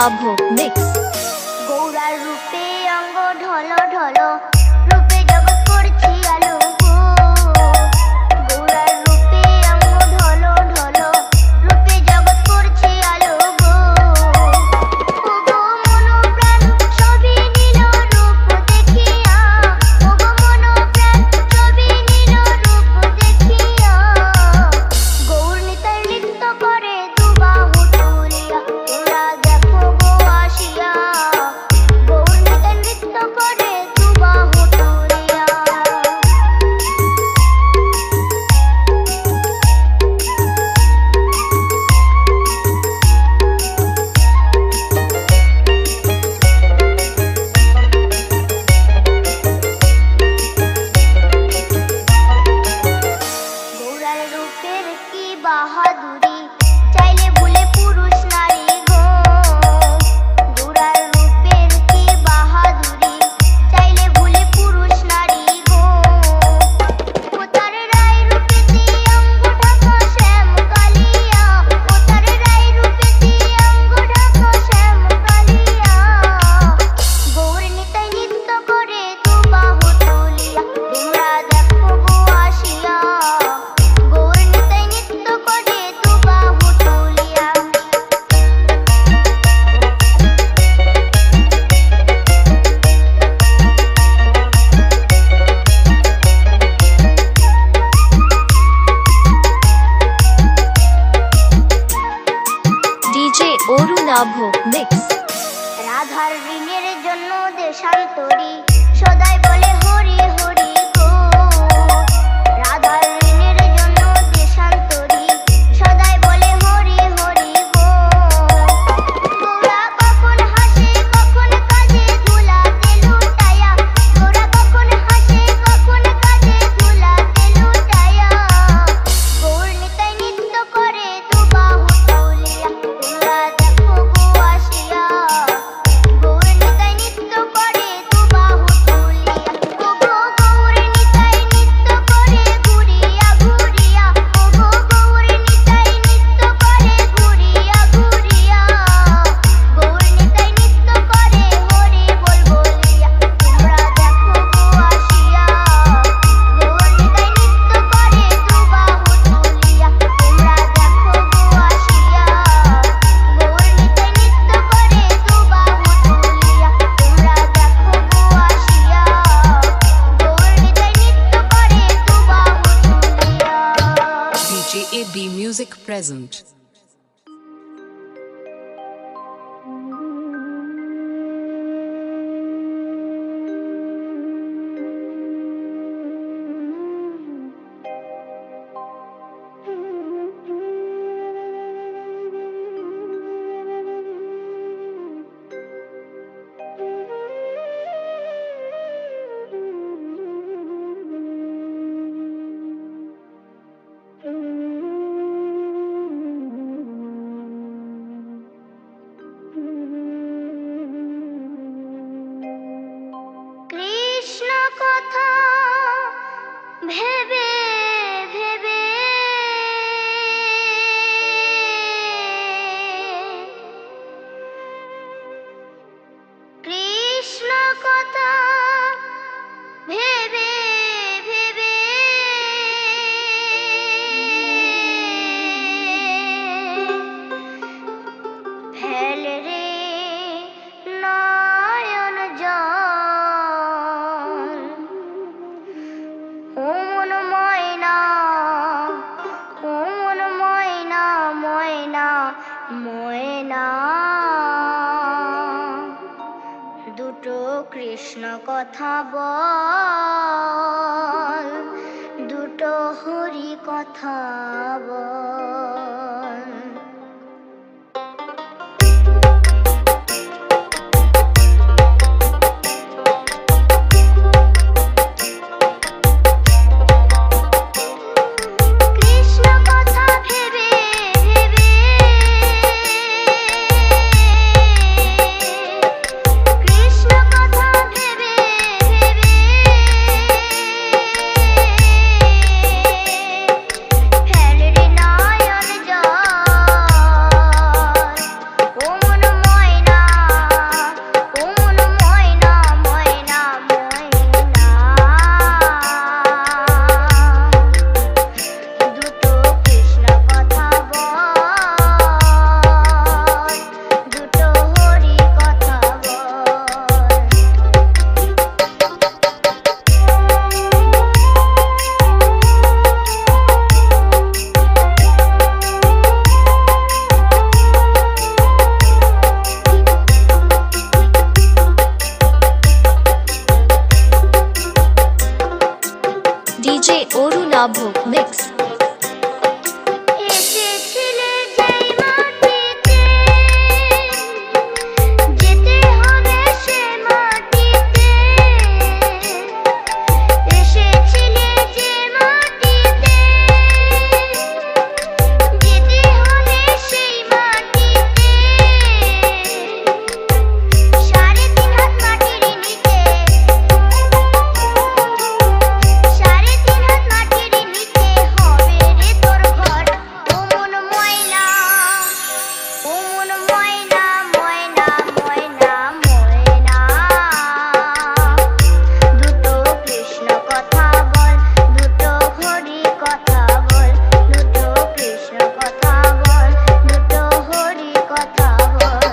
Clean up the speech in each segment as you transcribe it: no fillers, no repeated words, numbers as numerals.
Nabho Mix গৌরার রূপে অঙ্গ ঢল ঢল রূপে জগৎ করছি আলো গো গৌরার রূপে অঙ্গ ঢল ঢল রূপে জগৎ করছি আলো গো ও গো মন প্রাণ সবই নীল রূপ দেখিয়া ও গো মন প্রাণ সবই নীল রূপ দেখিয়া গৌর নিতাই নৃত্য করে দুবাহু তুলিয়া তোমরা দেখো গো আসিয়া গৌর নিতাই নৃত্য করে দুবাহু তুলিয়া গৌরার রূপের কি বাহাদুরি চাইলে ভুলে পুরুষ নারী গো গৌরার রূপের কি বাহাদুরি চাইলে ভুলে পুরুষ নারী গো ও তার রায় রূপেতে অঙ্গ ঢাকা শ্যাম কালিয়া ও তার রায় রূপেতে অঙ্গ ঢাকা শ্যাম কালিয়া গৌর নিতাই নৃত্য করে দুবাহু তুলিয়া তোমরা দেখো গো আসিয়া গৌর নিতাই নৃত্য করে দুবাহু তুলিয়া DJ Oru Nabho Mix রাধার ঋণের জন্য দেশান্তরী সদাই বলে হরি হরি গো রাধার ঋণের জন্য দেশান্তরী সদাই বলে হরি হরি গো গৌরা কখন হাসে কখন কাঁদে ধুলাতে লুটায়া গৌরা কখন হাসে কখন কাঁদে ধুলাতে লুটায়া গৌর নিতাই নৃত্য করে দুবাহু তুলিয়া তোমরা দেখো গো আসিয়া গৌর নিতাই নৃত্য করে দুবাহু তুলিয়া ও গো গৌর নিতাই নৃত্য করে ঘুরিয়া ঘুরিয়া ও গো গৌর নিতাই নৃত্য করে ঘুরিয়া ঘুরিয়া গৌর নিতাই নৃত্য করে হরি বল বলিয়া তোমরা দেখো গো আসিয়া গৌর নিতাই নৃত্য করে দুবাহু তুলিয়া তোমরা দেখো গো আসিয়া গৌর নিতাই নৃত্য করে দুবাহু তুলিয়া তোমরা দেখো গো আসিয়া গৌর নিতাই নৃত্য করে দুবাহু তুলিয়া DJ AB Music present. Krishna কথা ভেবে ভেবে কৃষ্ণ কথা ভেবে ভেবে ফেল রে নয়ন জল ও মন ময়না ও মন ময়না ময়না ময়না দুটো কৃষ্ণ কথা বল দুটো হরি কথা বল কৃষ্ণ কথা ভেবে ভেবে কৃষ্ণ কথা ভেবে ভেবে ফেল রে নয়ন জল DJ Orunabho Mix. এসেছিলে যেই মাটিতে যেতে হবে সে মাটিতে এসেছিলে যে মাটিতে যেতে হবে সেই মাটিতে 3.5 হাত মাটির নিচে 3.5 হাত মাটির নিচে হবে রে তোর ঘর ও মন ময়না ময়না ময়না ময়না দুটো কৃষ্ণ কথা বল দুটো হরি কথা বল দুটো কৃষ্ণ কথা বল দুটো হরি কথা বল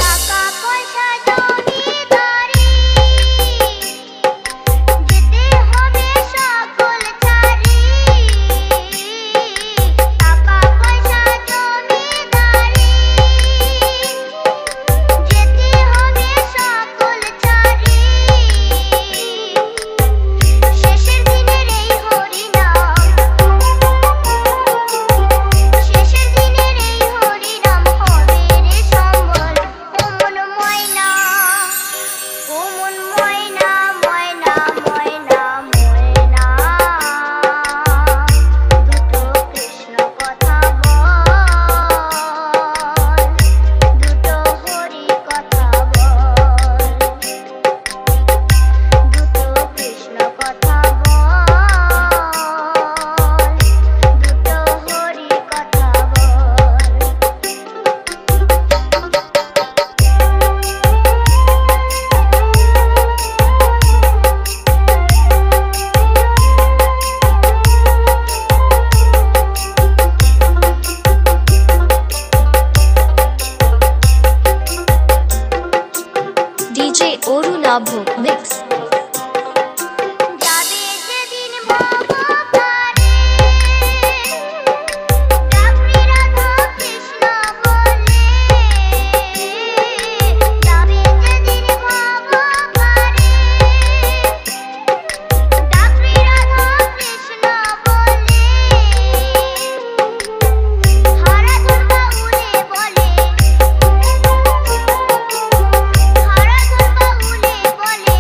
টাকা পয়সা জমিদারি যেতে হবে সকল ছাড়ি টাকা পয়সা জমিদারি যেতে হবে সকল ছাড়ি শেষের দিনের এই হরিনাম শেষের দিনের এই হরিনাম হবে রে সম্বল ও মন ময়না ময়না ময়না ময়না দুটো কৃষ্ণ কথা বল দুটো হরি কথা বল দুটো কৃষ্ণ কথা বল দুটো হরি কথা DJ Orunabho Mix. যাবে যেদিন ভব পারে রাত্রি রাধা কৃষ্ণ বলে যাবে যেদিন ভব পারে রাত্রি রাধা কৃষ্ণ বলে হারা ধরবা উলে বলে হারা ধরবা উলে বলে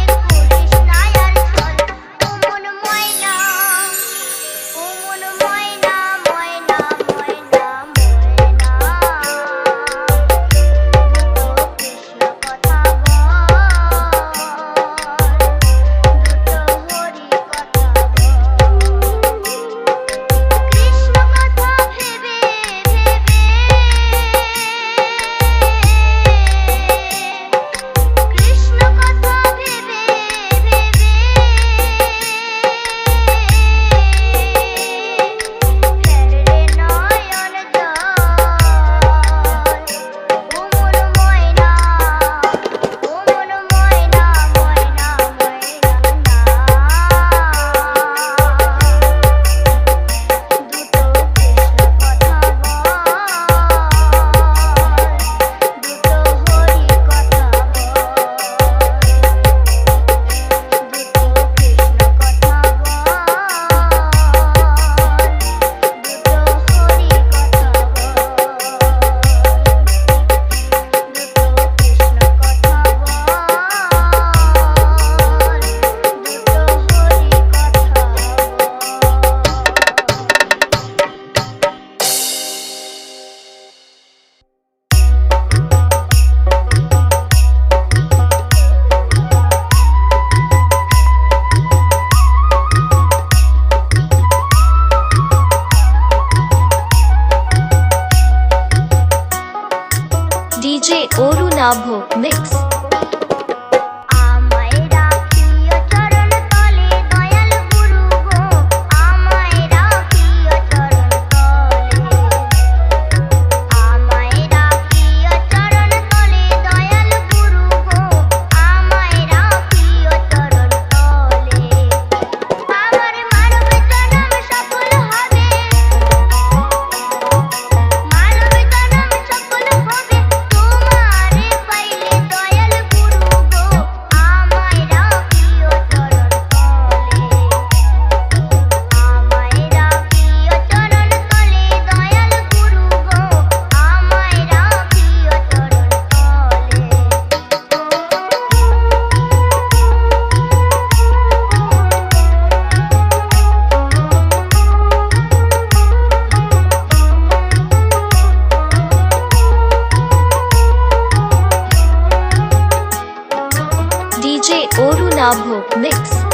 Orunabho Mix.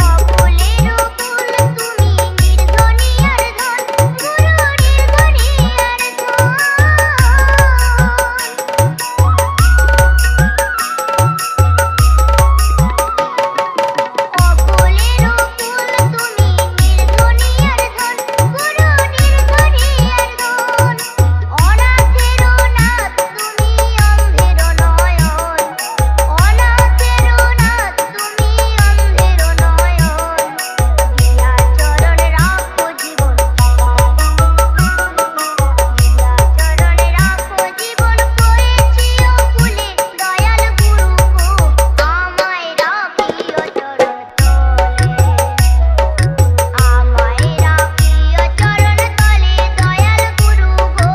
অবলেরও ফুল তুমি নির্ধনিয়ার ধন গুরু নির্ধনিয়ার ধন অবলেরও ফুল তুমি নির্ধনিয়ার ধন গুরু নির্ধনিয়ার ধন অনাথেরও নাথ তুমি অন্ধেরও নয়ন অনাথেরও নাথ তুমি অন্ধেরও নয়ন গিয়া চরণ রাখো জীবন গিয়া চরণ রাখো জীবন করেছি অকুলে দয়াল গুরু গো আমায় রাখিও চরণ তলে আমায় রাখিও চরণ তলে দয়াল গুরু গো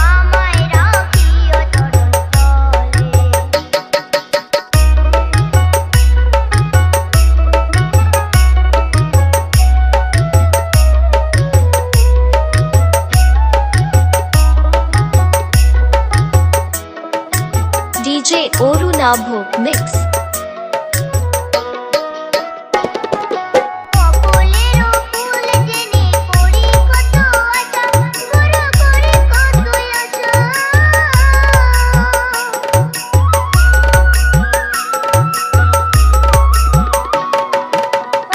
আমায় রাখিও চরণ DJ Orunabho Mix. অবলেরও ফুল জেনে করি কত আশা গুরু করি কত আশা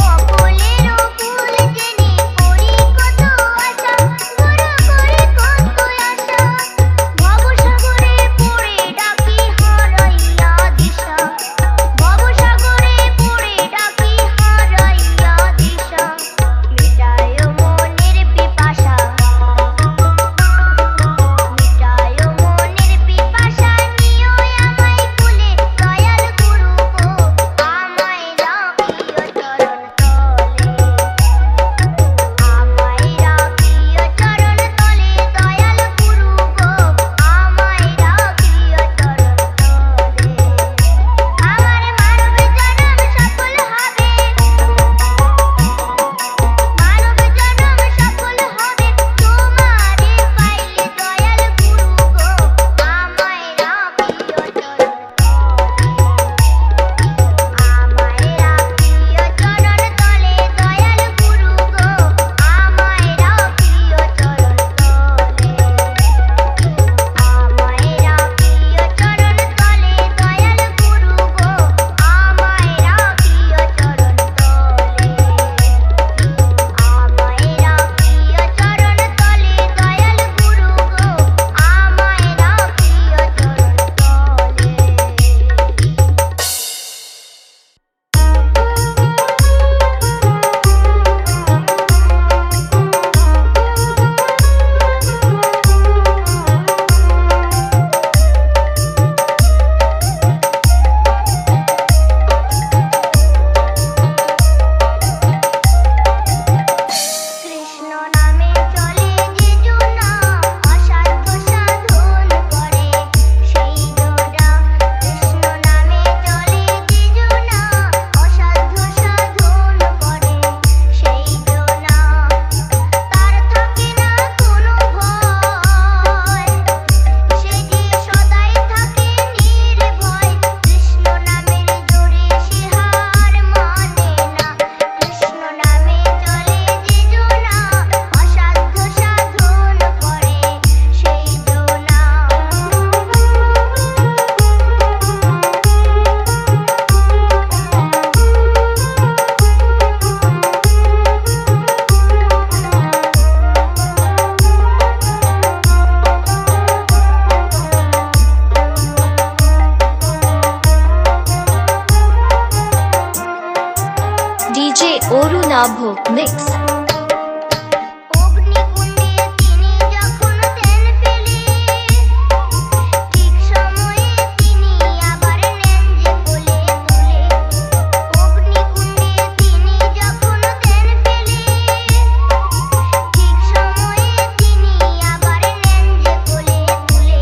অবলেরও ফুল জেনে করি কত আশা গুরু করি কত আশা ভবসাগরে পড়ে ডাকি হারাইয়া দিশা ভবসাগরে পড়ে ডাকি হারাইয়া দিশা মিটায় মনের পিপাসা মিটায় মনের পিপাসা নিও আমায় কুলে দয়াল গুরু গো আমায় রাখিও চরণ তলে আমায় রাখিও চরণ তলে দয়াল গুরু গো আমায় রাখিও চরণ তলে আমার মানব জনম সফল হবে মানব জনম সফল হবে তোমারে পাইলে দয়াল গুরু গো আমায় রাখিও চরণ তলে আমায় রাখিও চরণ তলে দয়াল গুরু গো আমায় রাখিও চরণ তলে আমায় রাখিও চরণ তলে দয়াল গুরু গো আমায় রাখিও চরণ তলে আমায় রাখিও চরণ তলে দয়াল গুরু গো আমায় কৃষ্ণ নামে চলে যে জোনা অসাধ্য সাধন করে সেই জোনা কৃষ্ণ নামে চলে যে জোনা অসাধ্য সাধন করে সেই জোনা তার থাকে না কোনো ভয় সে যে সদাই থাকে নির্ভয় কৃষ্ণ নামের জোরে সে হার মানে না কৃষ্ণ নামে চলে যে জোনা অসাধ্য সাধন করে সেই জোনা DJ Orunabho Mix. অগ্নিকুণ্ডে তিনি যখন তেল ফেলে ঠিক সময়ে তিনি আবার নেন যে কোলে তুলে অগ্নিকুণ্ডে তিনি যখন তেল ফেলে ঠিক সময়ে তিনি আবার নেন যে কোলে তুলে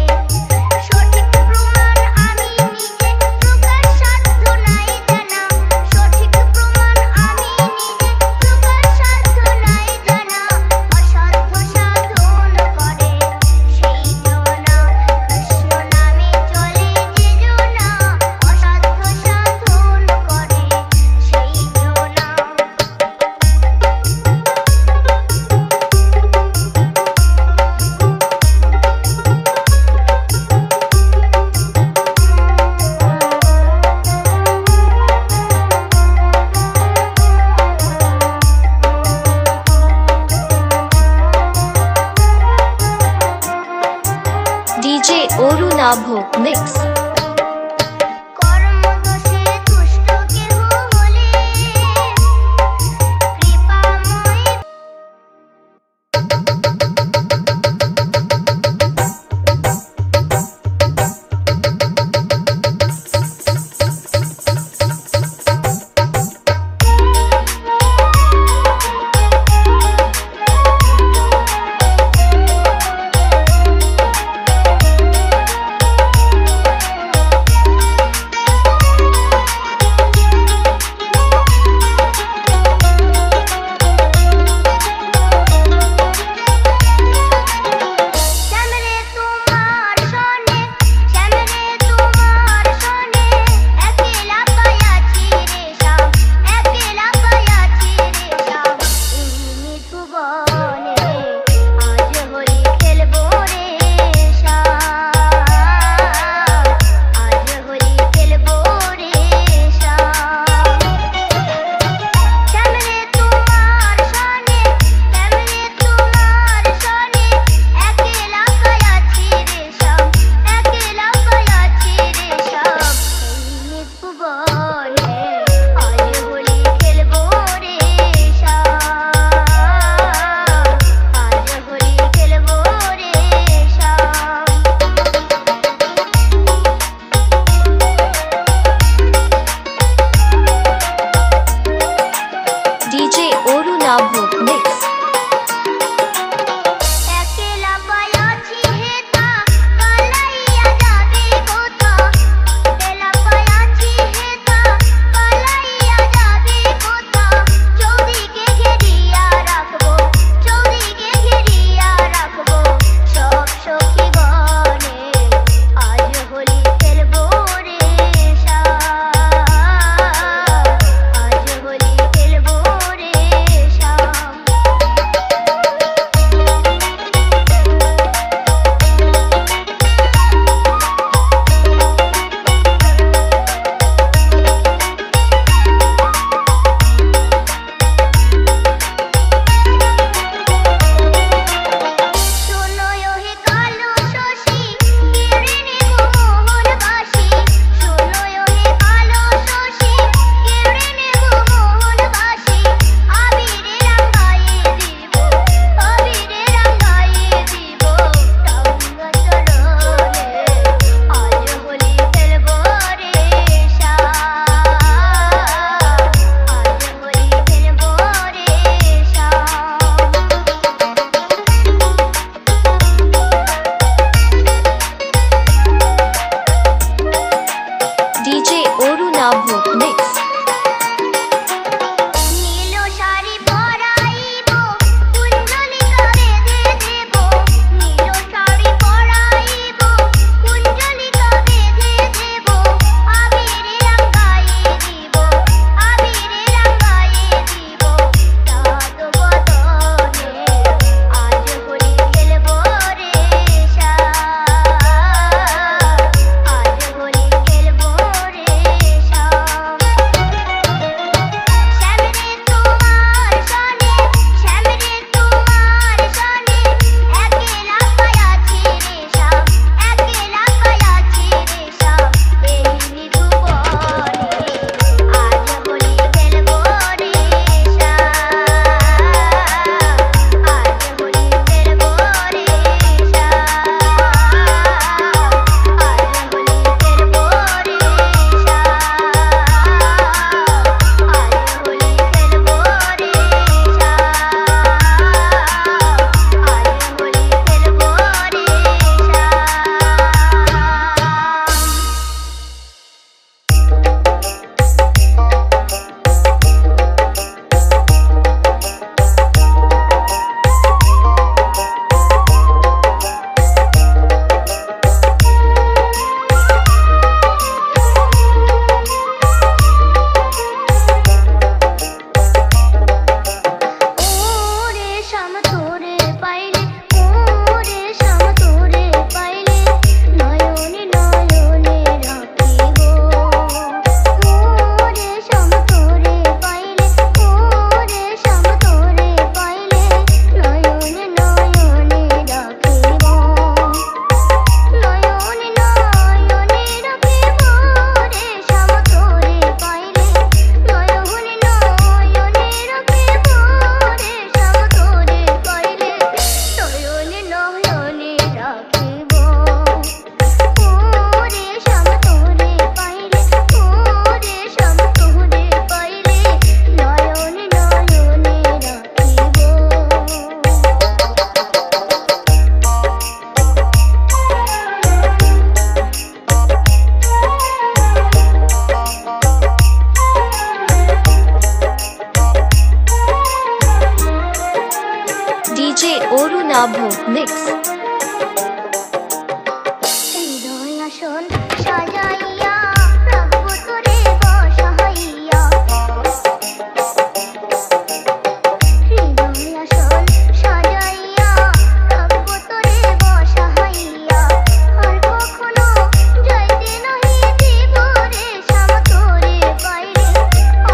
সঠিক প্রমাণ আমি নিজে প্রকাশ সাধ্য নাই জানা সঠিক প্রমাণ আমি নিজে প্রকাশ সাধ্য সাজাইয়া রাখবো তোরে বসাইয়া হৃদয় আসল সাজাইয়া রাখবো তোরে বসাইয়া আর কখনো যাইতে নাহি দিব রে শ্যাম তোরে পাইলে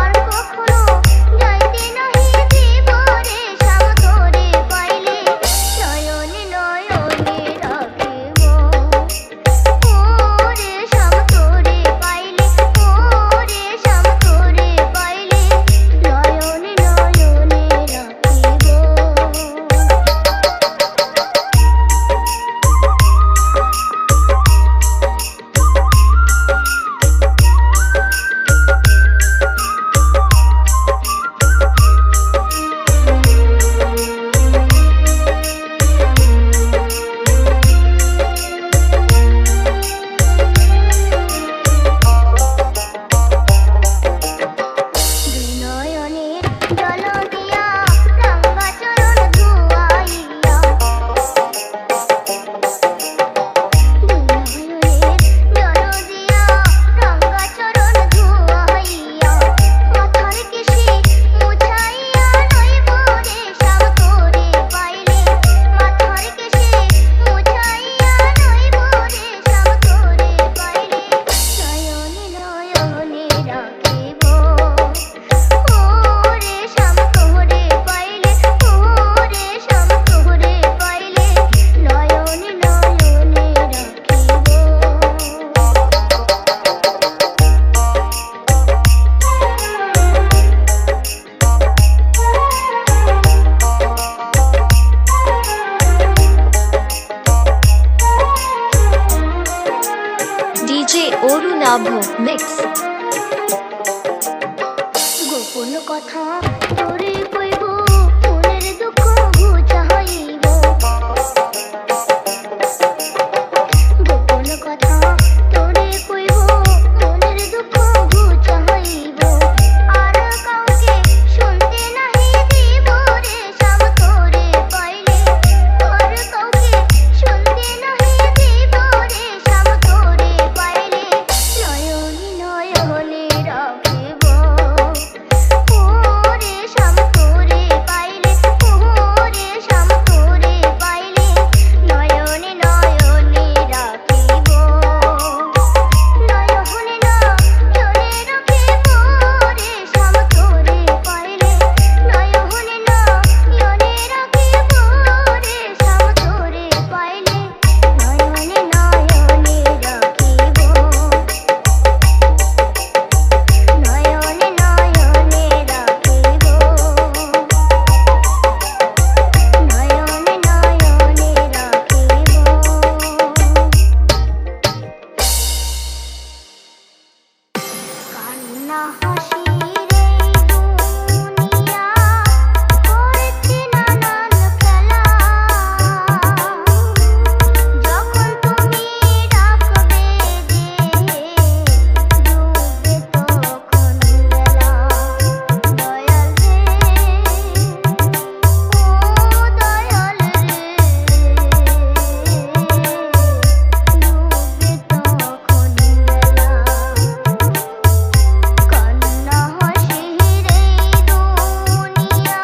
আর কখনো যাইতে নাহি দিব রে শ্যাম তোরে পাইলে নয়নে নয়নে রাখিব ওরে শ্যাম তোরে পাইলে ওরে শ্যাম তোরে পাইলে নয়নে নয়নে রাখিব নয়নের জল দিয়া রাঙ্গা চরণ ধুয়াইয়া নয়নের জল দিয়া রাঙ্গা চরণ ধুয়াইয়া মাথার কেশে মুছাইয়া লইব রে শ্যাম তোরে পাইলে মাথার কেশে মুছাইয়া লইব রে শ্যাম তোরে পাইলে নয়নে নয়নে রাখিব ওরে শ্যাম তোরে পাইলে ওরে শ্যাম তোরে পাইলে নয়নে নয়নে DJ Orunabho Mix. গোপন কথা তোরে কইব মনের দুঃখ ঘুচাইব গোপন কথা তোরে কইব মনের দুঃখ ঘুচাইব আর কাউকে শুনতে নাহি দিব রে শ্যাম তোরে পাইলে আর কাউকে শুনতে নাহি দিব রে শ্যাম তোরে পাইলে নয়নে নয়নে রাখিব ওরে শ্যাম তোরে পাইলে ওরে শ্যাম তোরে পাইলে নয়নে নয়নে রাখিব নয়নে নয়নে রাখিব রে শ্যাম তোরে পাইলে নয়নে নয়নে রাখিব রে শ্যাম তোরে পাইলে নয়নে নয়নে রাখিব নয়নে নয়নে রাখিব নয়নে নয়নে রাখিব কান্না হাসি রে দুনিয়া করেছি নানান খেলা যখন তুমি ডাকবে ডুবে তখন বেলা দয়াল রে ও দয়াল রে ডুবে তখন বেলা কান্না হাসি রে দুনিয়া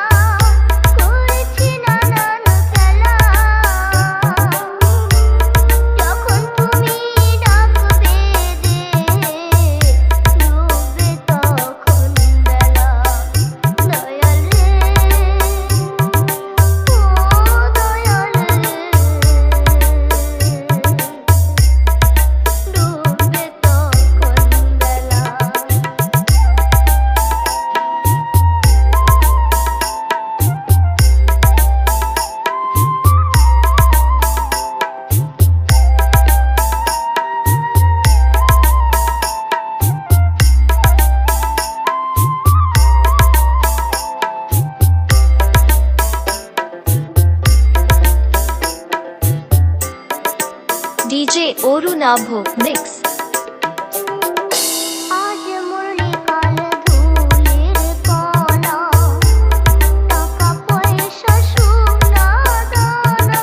করেছি নানান খেলা যখন তুমি ডাকবে ডুবে তখন বেলা দয়াল রে ও দয়াল রে ডুবে তখন বেলা DJ Orunabho Mix. আজ মুরলি কাল ধুলির কণা টাকা পয়সা সোনা দানা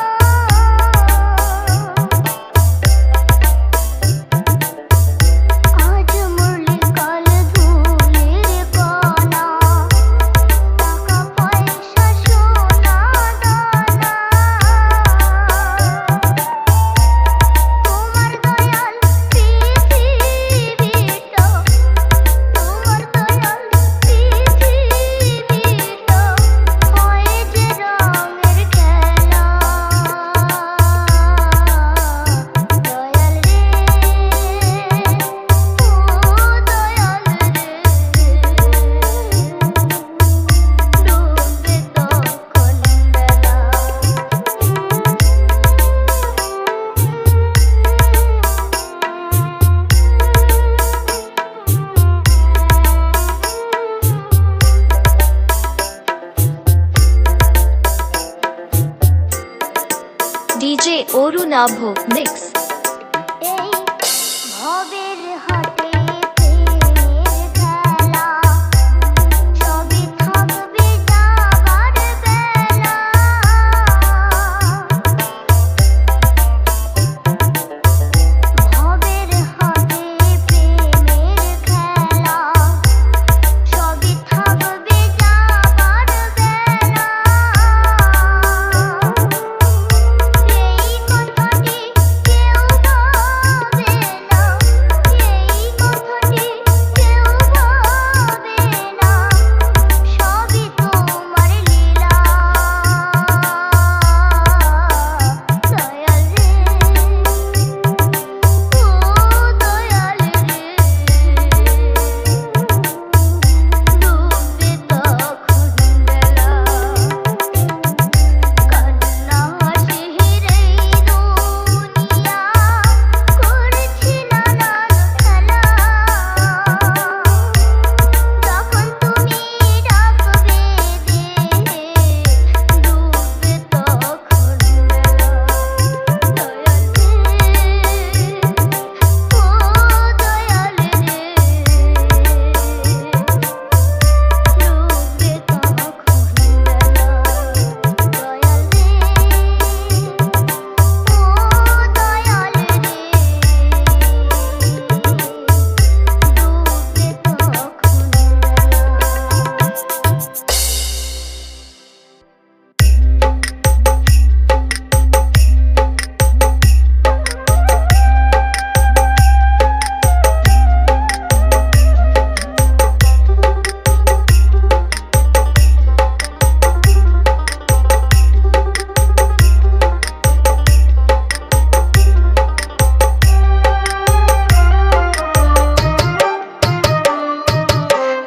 অরুণাভ মিক্স এই ভবের হাটে প্রেমের খেলা সবই থাকবে যাবার বেলা ভবের হাটে প্রেমের খেলা সবই থাকবে যাবার বেলা এই কথাটি কেউ ভাবে না এই কথাটি কেউ ভাবে না সবই তোমার লীলা দয়াল রে ও দয়াল রে ডুববে তখন বেলা কান্না হাসির এই দুনিয়া করছি নানান খেলা তখন তুমি ডাকবে ডুববে তখন বেলা দয়াল রে ও দয়াল রে ডুববে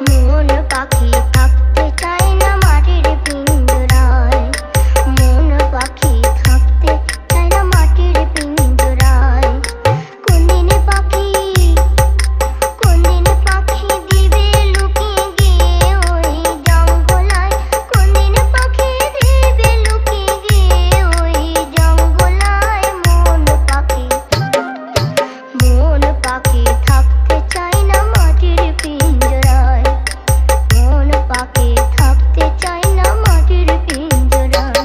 মন পাখি থাকতে চায় না মাটির পিঞ্জরায় মন পাখি থাকতে চায় না মাটির পিঞ্জরায় কোন দিন পাখি দিবে লুকিয়ে গিয়ে ওই জঙ্গলায় কোন দিন পাখি দিবে লুকিয়ে গিয়ে ওই জঙ্গলায় মন পাখি থাকতে চায় না মাটির পিঞ্জরায় মন পাখি থাকতে চায় না মাটির পিঞ্জরায়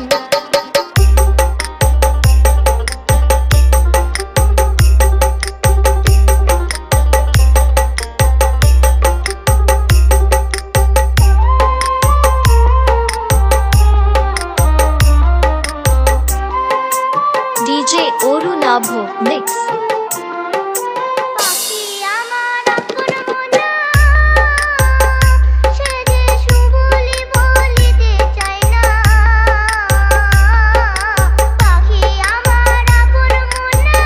ডিজে অরুণাভ মিক্স পাখি আমার আপন মনা সে যে সুবলি বলিতে চায় না পাখি আমার আপন মনা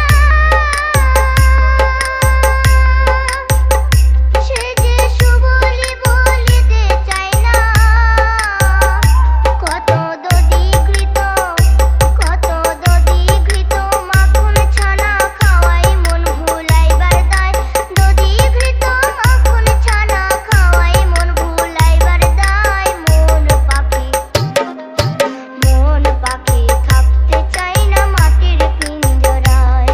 সে যে সুবলি বলিতে চায় না কত দধিঘৃত মাখন ছানা খাওয়াই মন ভুলাইবার দায় দধিঘৃত মাখন ছানা খাওয়াই মন ভুলাইবার দায় মন পাখি থাকতে চায় না মাটির পিঞ্জরায়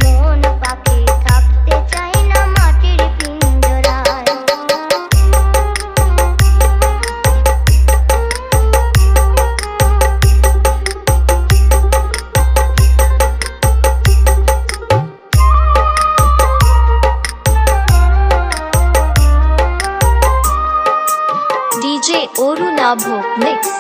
মন পাখি থাকতে চায় না মাটির পিঞ্জরায় ডিজে অরুণাভ মিক্স